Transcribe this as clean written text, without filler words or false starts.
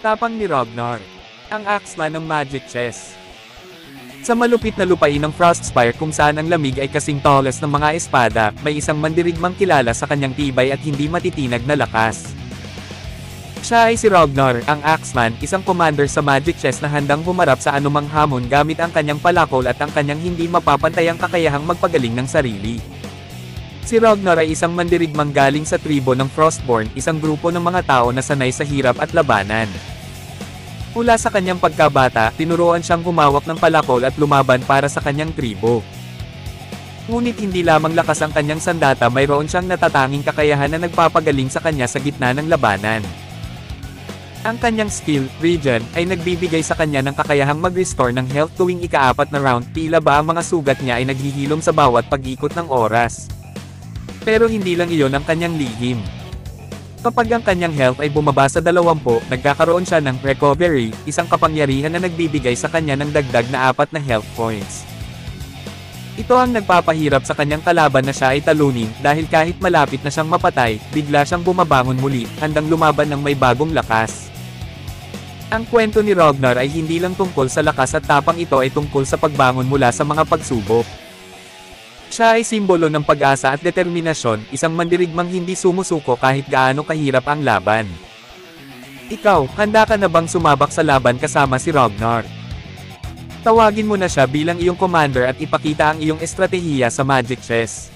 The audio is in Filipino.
Tapang ni Ragnar, ang axeman ng Magic Chess. Sa malupit na lupain ng Frostspire kung saan ang lamig ay kasing tallest ng mga espada, may isang mandirigmang kilala sa kanyang tibay at hindi matitinag na lakas. Siya ay si Ragnar, ang Axeman, isang commander sa Magic Chess na handang humarap sa anumang hamon gamit ang kanyang palakol at ang kanyang hindi mapapantayang kakayahang magpagaling ng sarili. Si Ragnar ay isang mandirigmang galing sa tribo ng Frostborn, isang grupo ng mga tao na sanay sa hirap at labanan. Mula sa kanyang pagkabata, tinuruan siyang humawak ng palakol at lumaban para sa kanyang tribo. Ngunit hindi lamang lakas ang kanyang sandata, mayroon siyang natatanging kakayahan na nagpapagaling sa kanya sa gitna ng labanan. Ang kanyang skill, Regen, ay nagbibigay sa kanya ng kakayahang mag-restore ng health tuwing ika-4 na round, tila ba ang mga sugat niya ay naghihilom sa bawat pag-ikot ng oras. Pero hindi lang iyon ang kanyang lihim. Kapag ang kanyang health ay bumaba sa 20, nagkakaroon siya ng recovery, isang kapangyarihan na nagbibigay sa kanya ng dagdag na 4 na health points. Ito ang nagpapahirap sa kanyang kalaban na siya ay talunin, dahil kahit malapit na siyang mapatay, bigla siyang bumabangon muli, handang lumaban ng may bagong lakas. Ang kwento ni Ragnar ay hindi lang tungkol sa lakas at tapang, ito ay tungkol sa pagbangon mula sa mga pagsubok. Siya ay simbolo ng pag-asa at determinasyon, isang mandirigmang hindi sumusuko kahit gaano kahirap ang laban. Ikaw, handa ka na bang sumabak sa laban kasama si Ragnar? Tawagin mo na siya bilang iyong commander at ipakita ang iyong estratehiya sa Magic Chess.